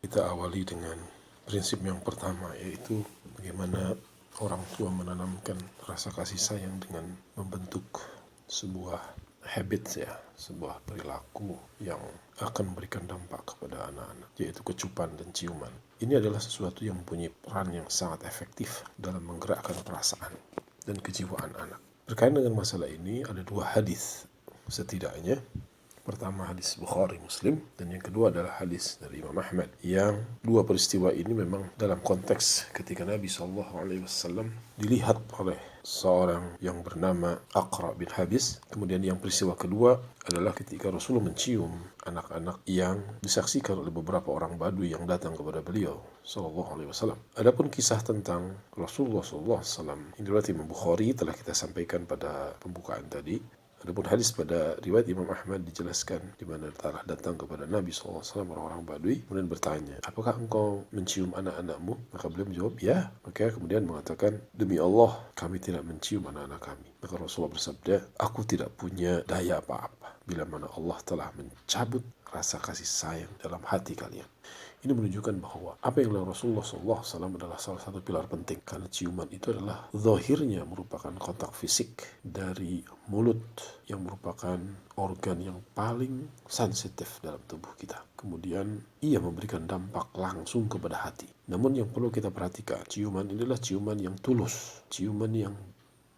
Kita awali dengan prinsip yang pertama, yaitu bagaimana orang tua menanamkan rasa kasih sayang dengan membentuk sebuah habits, sebuah perilaku yang akan memberikan dampak kepada anak-anak, yaitu kecupan dan ciuman. Ini adalah sesuatu yang mempunyai peran yang sangat efektif dalam menggerakkan perasaan dan kejiwaan anak. Berkaitan dengan masalah ini ada dua hadis setidaknya. Pertama hadis Bukhari Muslim, dan yang kedua adalah hadis dari Imam Ahmad. Yang dua peristiwa ini memang dalam konteks ketika Nabi SAW dilihat oleh seorang yang bernama Aqra bin Habis. Kemudian yang peristiwa kedua adalah ketika Rasulullah mencium anak-anak yang disaksikan oleh beberapa orang Badui yang datang kepada beliau SAW. Adapun kisah tentang Rasulullah SAW, ini riwayat Imam Bukhari telah kita sampaikan pada pembukaan tadi. Adapun hadis pada riwayat Imam Ahmad dijelaskan di mana telah datang kepada Nabi SAW orang-orang Badui, kemudian bertanya, apakah engkau mencium anak-anakmu? Maka beliau menjawab, ya. Maka kemudian mengatakan, demi Allah kami tidak mencium anak-anak kami. Maka Rasulullah bersabda, aku tidak punya daya apa-apa bila mana Allah telah mencabut rasa kasih sayang dalam hati kalian. Ini menunjukkan bahwa apa yang dilakukan Rasulullah SAW adalah salah satu pilar penting, karena ciuman itu adalah zahirnya merupakan kontak fisik dari mulut yang merupakan organ yang paling sensitif dalam tubuh kita. Kemudian ia memberikan dampak langsung kepada hati. Namun yang perlu kita perhatikan, ciuman ini adalah ciuman yang tulus, ciuman yang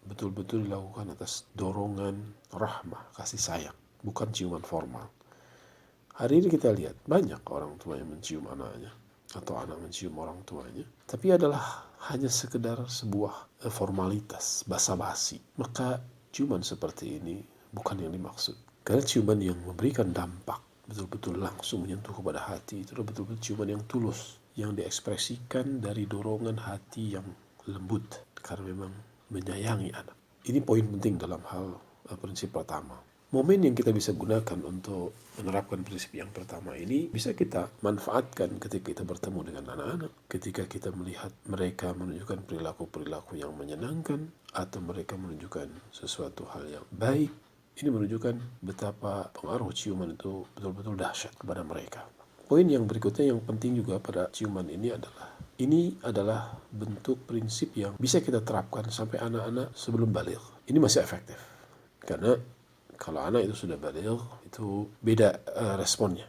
betul-betul dilakukan atas dorongan rahmah, kasih sayang, bukan ciuman formal. Hari ini kita lihat banyak orang tua yang mencium anaknya atau anak mencium orang tuanya, tapi adalah hanya sekedar sebuah formalitas, basa-basi. Maka ciuman seperti ini bukan yang dimaksud. Karena ciuman yang memberikan dampak betul-betul langsung menyentuh kepada hati, itu adalah betul-betul ciuman yang tulus, yang diekspresikan dari dorongan hati yang lembut karena memang menyayangi anak. Ini poin penting dalam hal prinsip pertama. Momen yang kita bisa gunakan untuk menerapkan prinsip yang pertama ini bisa kita manfaatkan ketika kita bertemu dengan anak-anak, ketika kita melihat mereka menunjukkan perilaku-perilaku yang menyenangkan atau mereka menunjukkan sesuatu hal yang baik. Ini menunjukkan betapa pengaruh ciuman itu betul-betul dahsyat kepada mereka. Poin yang berikutnya yang penting juga pada ciuman ini adalah bentuk prinsip yang bisa kita terapkan sampai anak-anak sebelum baligh. Ini masih efektif karena kalau anak itu sudah baligh, itu beda responnya.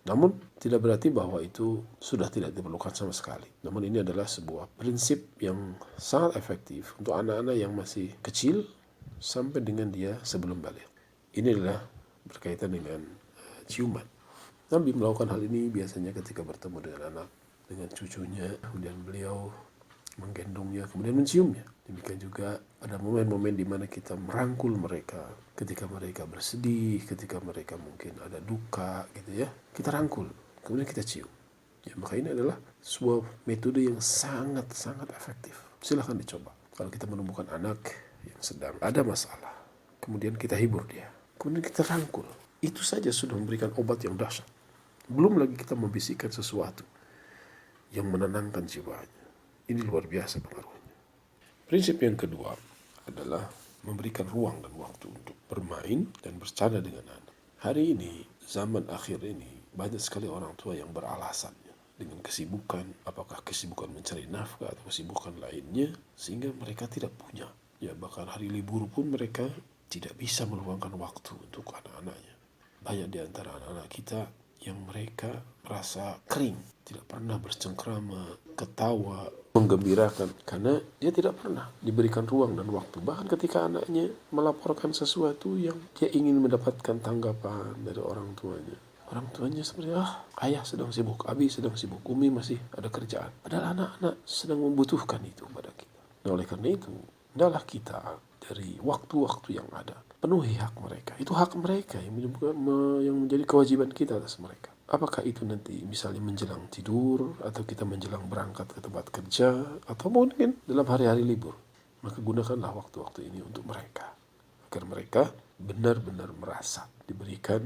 Namun tidak berarti bahwa itu sudah tidak diperlukan sama sekali. Namun ini adalah sebuah prinsip yang sangat efektif untuk anak-anak yang masih kecil sampai dengan dia sebelum baligh. Ini adalah berkaitan dengan ciuman. Nabi melakukan hal ini biasanya ketika bertemu dengan anak, dengan cucunya, kemudian beliau menggendongnya, kemudian menciumnya. Demikian juga ada momen-momen di mana kita merangkul mereka ketika mereka bersedih, ketika mereka mungkin ada duka gitu ya. Kita rangkul, kemudian kita cium. Ya, maka ini adalah sebuah metode yang sangat-sangat efektif. Silahkan dicoba. Kalau kita menemukan anak yang sedang ada masalah, kemudian kita hibur dia, kemudian kita rangkul, itu saja sudah memberikan obat yang dahsyat. Belum lagi kita membisikkan sesuatu yang menenangkan jiwanya. Ini luar biasa pengaruhnya. Prinsip yang kedua adalah memberikan ruang dan waktu untuk bermain dan bercanda dengan anak. Hari ini, zaman akhir ini, banyak sekali orang tua yang beralasan dengan kesibukan, apakah kesibukan mencari nafkah atau kesibukan lainnya, sehingga mereka tidak punya. Ya, bahkan hari libur pun mereka tidak bisa meluangkan waktu untuk anak-anaknya. Banyak di antara anak-anak kita yang mereka merasa kering, tidak pernah bercengkrama, ketawa, menggembirakan, karena dia tidak pernah diberikan ruang dan waktu. Bahkan ketika anaknya melaporkan sesuatu yang dia ingin mendapatkan tanggapan dari orang tuanya seperti, ayah sedang sibuk, abi sedang sibuk, umi masih ada kerjaan. Padahal anak-anak sedang membutuhkan itu pada kita. Nah, oleh karena itu, hendaklah kita dari waktu-waktu yang ada penuhi hak mereka. Itu hak mereka yang menjadi kewajiban kita atas mereka. Apakah itu nanti misalnya menjelang tidur, atau kita menjelang berangkat ke tempat kerja, atau mungkin dalam hari-hari libur. Maka gunakanlah waktu-waktu ini untuk mereka, agar mereka benar-benar merasa diberikan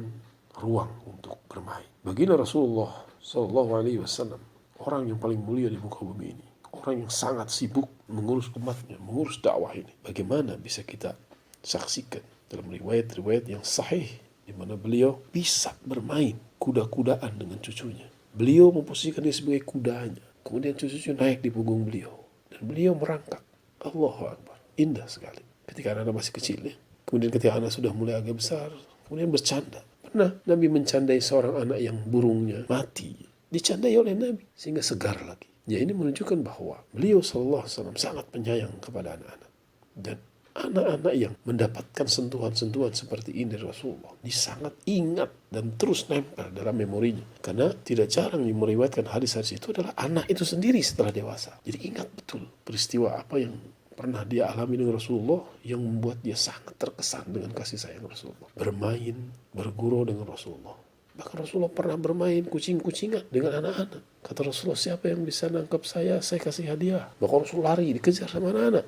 ruang untuk bermain. Baginda Rasulullah SAW, orang yang paling mulia di muka bumi ini, orang yang sangat sibuk mengurus umatnya, mengurus dakwah ini. Bagaimana bisa kita saksikan dalam riwayat-riwayat yang sahih di mana beliau bisa bermain kuda-kudaan dengan cucunya. Beliau memposisikan dia sebagai kudanya. Kemudian cucu-cucu naik di punggung beliau. Dan beliau merangkak. Allahu Akbar. Indah sekali. Ketika anak-anak masih kecil ya. Kemudian ketika anak sudah mulai agak besar, kemudian bercanda. Pernah Nabi mencandai seorang anak yang burungnya mati. Dicandai oleh Nabi sehingga segar lagi. Ya, ini menunjukkan bahwa beliau SAW sangat penyayang kepada anak-anak. Dan anak-anak yang mendapatkan sentuhan-sentuhan seperti ini Rasulullah, dia sangat ingat dan terus nempel dalam memorinya. Karena tidak jarang yang meriwayatkan hadis-hadis itu adalah anak itu sendiri setelah dewasa. Jadi ingat betul peristiwa apa yang pernah dia alami dengan Rasulullah yang membuat dia sangat terkesan dengan kasih sayang Rasulullah. Bermain, bergurau dengan Rasulullah. Bahkan Rasulullah pernah bermain kucing-kucingan dengan anak-anak. Kata Rasulullah, siapa yang bisa nangkap saya kasih hadiah. Maka Rasul lari, dikejar sama anak-anak.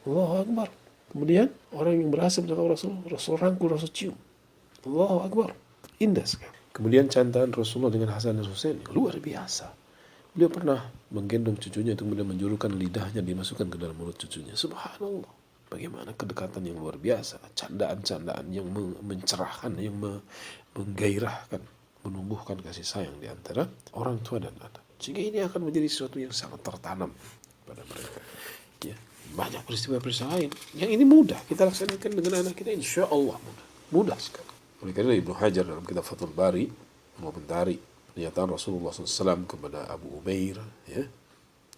Allahu Akbar. Kemudian orang yang berhasil menangkap Rasul rangkul, Rasul cium. Allahu Akbar. Indah sekali. Kemudian candaan Rasulullah dengan Hasan dan Husain luar biasa. Beliau pernah menggendong cucunya untuk kemudian menjulurkan lidahnya dimasukkan ke dalam mulut cucunya. Subhanallah. Bagaimana kedekatan yang luar biasa. Candaan-candaan yang mencerahkan, yang menggairahkan, menumbuhkan kasih sayang di antara orang tua dan anak. Sehingga ini akan menjadi sesuatu yang sangat tertanam pada mereka. Ya, banyak peristiwa-peristiwa lain yang ini mudah kita laksanakan dengan anak kita, insya Allah mudah sekali. Oleh karena Ibnu Hajar dalam kitab Fathul Bari mengomentari pernyataan Rasulullah SAW kepada Abu Umair, ya,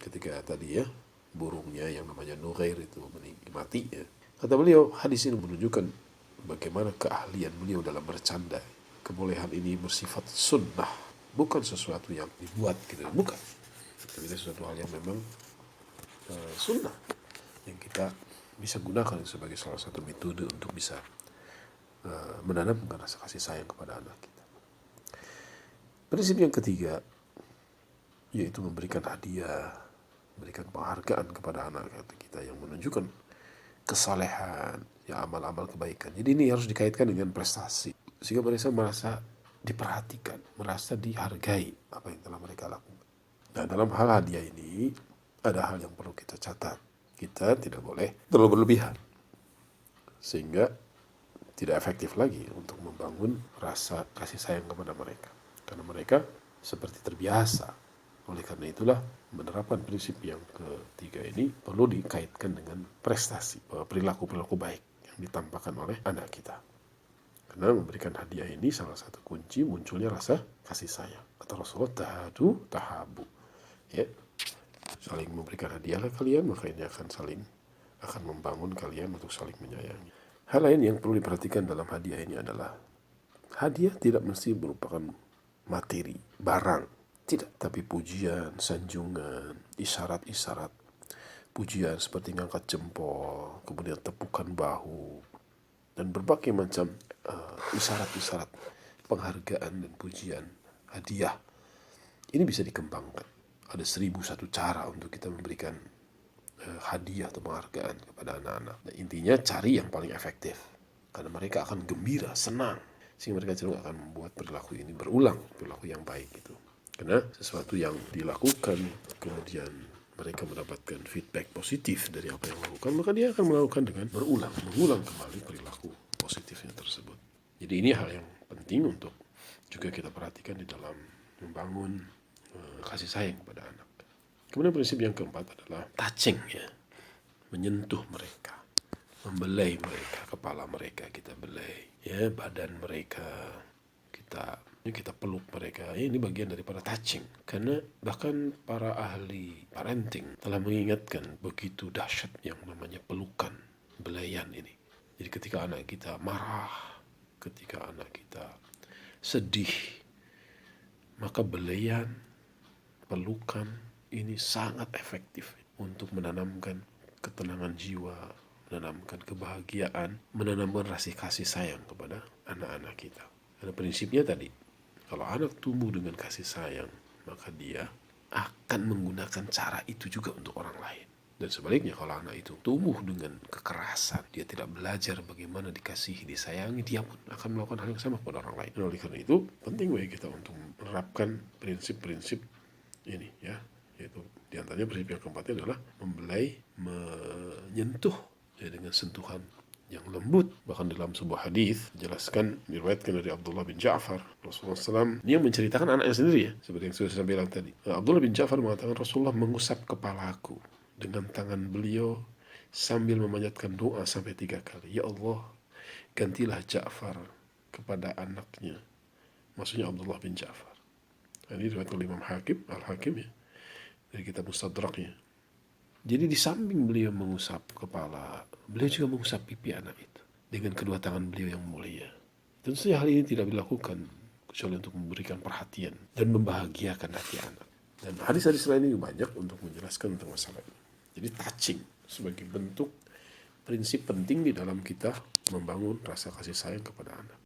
ketika tadi ya burungnya yang namanya Nughair itu mati, ya. Kata beliau, hadis ini menunjukkan bagaimana keahlian beliau dalam bercanda. Kebolehan ini bersifat sunnah, bukan sesuatu yang dibuat gitu, bukan. Tapi sesuatu hal yang memang sunnah yang kita bisa gunakan sebagai salah satu metode untuk bisa menanamkan rasa kasih sayang kepada anak kita. Prinsip yang ketiga yaitu memberikan hadiah, memberikan penghargaan kepada anak kita yang menunjukkan kesalehan, ya, amal-amal kebaikan. Jadi ini harus dikaitkan dengan prestasi sehingga mereka merasa diperhatikan, merasa dihargai apa yang telah mereka lakukan. Nah, dalam hal hadiah ini ada hal yang perlu kita catat. Kita tidak boleh terlalu berlebihan sehingga tidak efektif lagi untuk membangun rasa kasih sayang kepada mereka. Karena mereka seperti terbiasa. Oleh karena itulah menerapkan prinsip yang ketiga ini perlu dikaitkan dengan prestasi, perilaku-perilaku baik yang ditampakkan oleh anak kita. Karena memberikan hadiah ini salah satu kunci munculnya rasa kasih sayang. Kata Rasulullah, tahadu tahabu. Ya, saling memberikan hadiahlah kalian, maka ini akan membangun kalian untuk saling menyayangi. Hal lain yang perlu diperhatikan dalam hadiah ini adalah hadiah tidak mesti merupakan materi, barang. Tidak, tapi pujian, sanjungan, isyarat-isyarat. Pujian seperti ngangkat jempol, kemudian tepukan bahu, dan berbagai macam isyarat-isyarat penghargaan dan pujian, hadiah. Ini bisa dikembangkan. Ada 1001 cara untuk kita memberikan hadiah atau penghargaan kepada anak-anak. Nah, intinya cari yang paling efektif. Karena mereka akan gembira, senang. Sehingga mereka cenderung akan membuat perilaku ini berulang, perilaku yang baik itu. Karena sesuatu yang dilakukan, kemudian mereka mendapatkan feedback positif dari apa yang dilakukan, maka dia akan melakukan dengan mengulang kembali perilaku positifnya tersebut. Jadi ini hal yang penting untuk juga kita perhatikan di dalam membangun kasih sayang kepada anak. Kemudian prinsip yang keempat adalah touching, ya, menyentuh mereka, membelai mereka, kepala mereka kita belai, ya, badan mereka kita peluk mereka. Ini bagian daripada touching. Karena bahkan para ahli parenting telah mengingatkan begitu dahsyat yang namanya pelukan, belaian ini. Jadi ketika anak kita marah, ketika anak kita sedih, maka belaian, pelukan ini sangat efektif untuk menanamkan ketenangan jiwa, menanamkan kebahagiaan, menanamkan rasa kasih sayang kepada anak-anak kita. Karena prinsipnya tadi, kalau anak tumbuh dengan kasih sayang, maka dia akan menggunakan cara itu juga untuk orang lain. Dan sebaliknya, kalau anak itu tumbuh dengan kekerasan, dia tidak belajar bagaimana dikasihi, disayangi, dia pun akan melakukan hal yang sama kepada orang lain. Dan oleh karena itu, penting bagi kita untuk menerapkan prinsip-prinsip ini, ya. Yaitu diantaranya prinsip yang keempatnya adalah membelai, menyentuh, ya, dengan sentuhan yang lembut. Bahkan dalam sebuah hadis jelaskan, diriwayatkan dari Abdullah bin Ja'far, Rasulullah SAW, dia menceritakan anaknya sendiri ya, seperti yang sudah saya bilang tadi. Abdullah bin Ja'far mengatakan Rasulullah mengusap kepalaku dengan tangan beliau sambil memanjatkan doa sampai 3 kali. Ya Allah, gantilah Ja'far kepada anaknya. Maksudnya Abdullah bin Ja'far. Ini diriwayatkan oleh Imam Hakim, Al-Hakim ya, dari kitab Mustadraknya. Jadi di samping beliau mengusap kepala, beliau juga mengusap pipi anak itu dengan kedua tangan beliau yang mulia. Tentu saja hal ini tidak dilakukan kecuali untuk memberikan perhatian dan membahagiakan hati anak. Dan hadis-hadis lain ini banyak untuk menjelaskan tentang masalah ini. Jadi touching sebagai bentuk prinsip penting di dalam kita membangun rasa kasih sayang kepada anak.